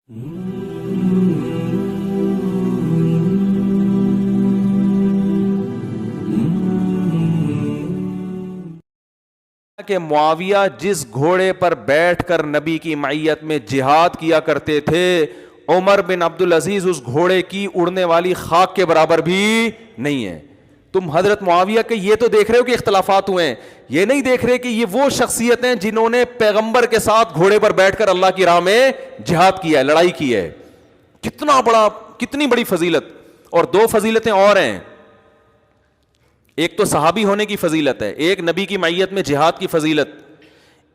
کہ معاویہ جس گھوڑے پر بیٹھ کر نبی کی معیت میں جہاد کیا کرتے تھے، عمر بن عبدالعزیز اس گھوڑے کی اڑنے والی خاک کے برابر بھی نہیں ہے۔ تم حضرت معاویہ کے یہ تو دیکھ رہے ہو کہ اختلافات ہوئے ہیں، یہ نہیں دیکھ رہے کہ یہ وہ شخصیتیں جنہوں نے پیغمبر کے ساتھ گھوڑے پر بیٹھ کر اللہ کی راہ میں جہاد کیا ہے، لڑائی کی ہے۔ کتنی بڑی فضیلت۔ اور دو فضیلتیں اور ہیں، ایک تو صحابی ہونے کی فضیلت ہے، ایک نبی کی معیت میں جہاد کی فضیلت۔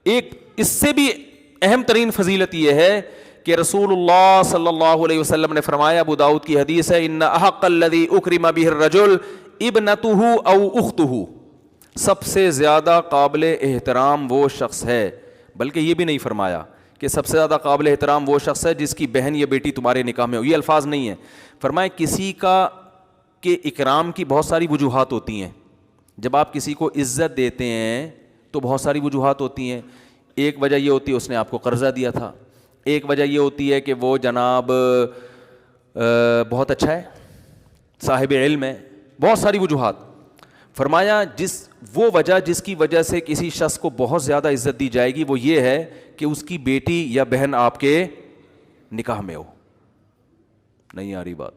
ایک اس سے بھی اہم ترین فضیلت یہ ہے کہ رسول اللہ صلی اللہ علیہ وسلم نے فرمایا، ابو داؤد کی حدیث ہے، ان احق الذی اکرم بہ الرجل ابنتہ او اختہ، سب سے زیادہ قابل احترام وہ شخص ہے، بلکہ یہ بھی نہیں فرمایا کہ سب سے زیادہ قابل احترام وہ شخص ہے جس کی بہن یا بیٹی تمہارے نکاح میں ہو، یہ الفاظ نہیں ہے۔ فرمایا کسی کا کہ اکرام کی بہت ساری وجوہات ہوتی ہیں، جب آپ کسی کو عزت دیتے ہیں تو بہت ساری وجوہات ہوتی ہیں۔ ایک وجہ یہ ہوتی ہے اس نے آپ کو قرضہ دیا تھا، ایک وجہ یہ ہوتی ہے کہ وہ جناب بہت اچھا ہے، صاحب علم ہے، بہت ساری وجوہات۔ فرمایا وہ وجہ جس کی وجہ سے کسی شخص کو بہت زیادہ عزت دی جائے گی وہ یہ ہے کہ اس کی بیٹی یا بہن آپ کے نکاح میں ہو۔ نہیں آ رہی بات؟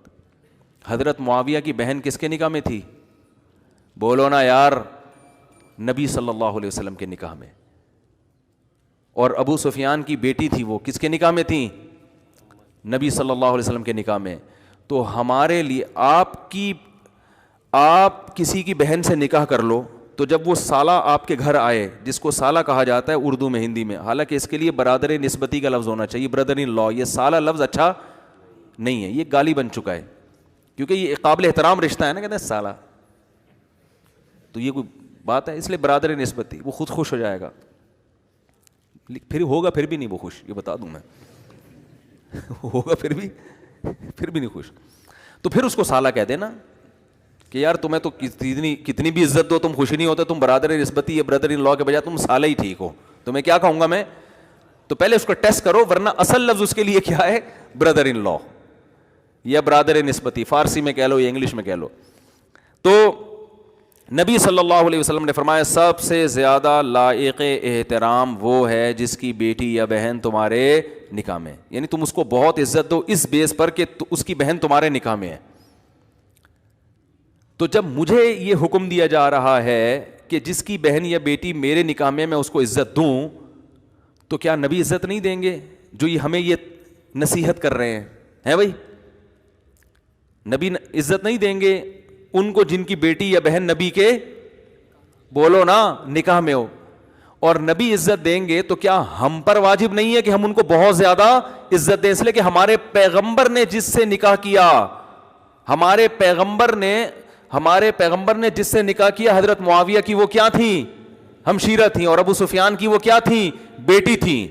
حضرت معاویہ کی بہن کس کے نکاح میں تھی؟ بولو نا یار، نبی صلی اللہ علیہ وسلم کے نکاح میں۔ اور ابو سفیان کی بیٹی تھی، وہ کس کے نکاح میں تھی؟ نبی صلی اللہ علیہ وسلم کے نکاح میں۔ تو ہمارے لیے آپ کسی کی بہن سے نکاح کر لو تو جب وہ سالہ آپ کے گھر آئے، جس کو سالہ کہا جاتا ہے اردو میں، ہندی میں، حالانکہ اس کے لیے برادر نسبتی کا لفظ ہونا چاہیے، بردر ان لا، یہ سالہ لفظ اچھا نہیں ہے، یہ گالی بن چکا ہے، کیونکہ یہ قابل احترام رشتہ ہے نا، کہتے ہیں سالہ، تو یہ کوئی بات ہے، اس لیے برادر نسبتی، وہ خود خوش ہو جائے گا، پھر ہوگا پھر بھی نہیں وہ خوش، یہ بتا دوں میں ہوگا پھر بھی نہیں خوش، تو پھر اس کو سالہ کہہ دینا کہ یار تمہیں تو کتنی بھی عزت دو تم خوش نہیں ہوتے، تم برادر نسبتی یا بردر ان لا کے بجائے تم سالہ ہی ٹھیک ہو، تمہیں کیا کہوں گا میں؟ تو پہلے اس کو ٹیسٹ کرو، ورنہ اصل لفظ اس کے لیے کیا ہے؟ بردر ان لا یا برادر نسبتی، فارسی میں کہہ لو یا انگلش میں کہہ لو۔ تو نبی صلی اللہ علیہ وسلم نے فرمایا سب سے زیادہ لائق احترام وہ ہے جس کی بیٹی یا بہن تمہارے نکاح میں، یعنی تم اس کو بہت عزت دو اس بیس پر کہ اس کی بہن تمہارے نکاح میں ہے۔ تو جب مجھے یہ حکم دیا جا رہا ہے کہ جس کی بہن یا بیٹی میرے نکاح میں اس کو عزت دوں، تو کیا نبی عزت نہیں دیں گے جو یہ ہمیں یہ نصیحت کر رہے ہیں بھائی؟ نبی عزت نہیں دیں گے ان کو جن کی بیٹی یا بہن نبی کے، بولو نا، نکاح میں ہو؟ اور نبی عزت دیں گے تو کیا ہم پر واجب نہیں ہے کہ ہم ان کو بہت زیادہ عزت دیں؟ اس لیے کہ ہمارے پیغمبر نے جس سے نکاح کیا، ہمارے پیغمبر نے جس سے نکاح کیا، حضرت معاویہ کی وہ کیا تھیں؟ ہمشیرہ تھیں، اور ابو سفیان کی وہ کیا تھیں؟ بیٹی تھیں۔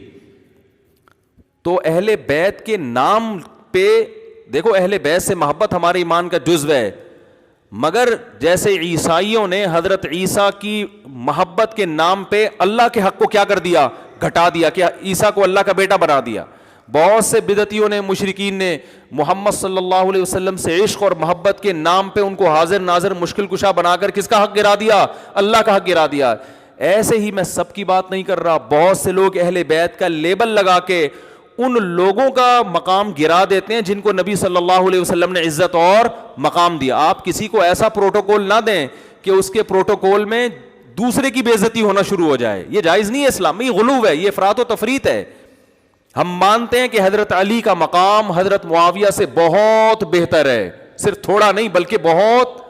تو اہل بیت کے نام پہ دیکھو، اہل بیت سے محبت ہمارے ایمان کا جزو ہے، مگر جیسے عیسائیوں نے حضرت عیسیٰ کی محبت کے نام پہ اللہ کے حق کو کیا کر دیا؟ گھٹا دیا، کہ عیسیٰ کو اللہ کا بیٹا بنا دیا۔ بہت سے بدعتیوں نے، مشرکین نے محمد صلی اللہ علیہ وسلم سے عشق اور محبت کے نام پہ ان کو حاضر ناظر مشکل کشا بنا کر کس کا حق گرا دیا؟ اللہ کا حق گرا دیا۔ ایسے ہی میں سب کی بات نہیں کر رہا، بہت سے لوگ اہل بیت کا لیبل لگا کے ان لوگوں کا مقام گرا دیتے ہیں جن کو نبی صلی اللہ علیہ وسلم نے عزت اور مقام دیا۔ آپ کسی کو ایسا پروٹوکول نہ دیں کہ اس کے پروٹوکول میں دوسرے کی بے عزتی ہونا شروع ہو جائے، یہ جائز نہیں ہے اسلام میں، یہ غلو ہے، یہ افراط و تفریط ہے۔ ہم مانتے ہیں کہ حضرت علی کا مقام حضرت معاویہ سے بہت بہتر ہے، صرف تھوڑا نہیں بلکہ بہت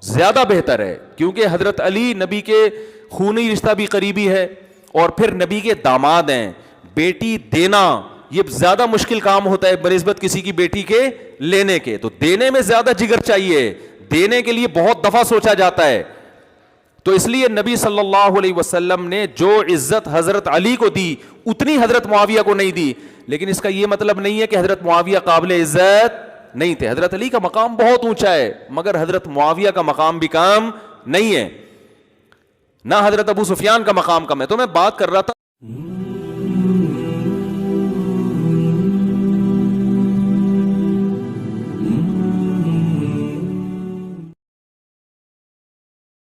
زیادہ بہتر ہے، کیونکہ حضرت علی نبی کے خونی رشتہ بھی قریبی ہے اور پھر نبی کے داماد ہیں۔ بیٹی دینا یہ زیادہ مشکل کام ہوتا ہے بنسبت کسی کی بیٹی کے لینے کے، تو دینے میں زیادہ جگر چاہیے، دینے کے لیے بہت دفعہ سوچا جاتا ہے۔ تو اس لیے نبی صلی اللہ علیہ وسلم نے جو عزت حضرت علی کو دی اتنی حضرت معاویہ کو نہیں دی، لیکن اس کا یہ مطلب نہیں ہے کہ حضرت معاویہ قابل عزت نہیں تھے۔ حضرت علی کا مقام بہت اونچا ہے، مگر حضرت معاویہ کا مقام بھی کم نہیں ہے، نہ حضرت ابو سفیان کا مقام کم ہے۔ تو میں بات کر رہا تھا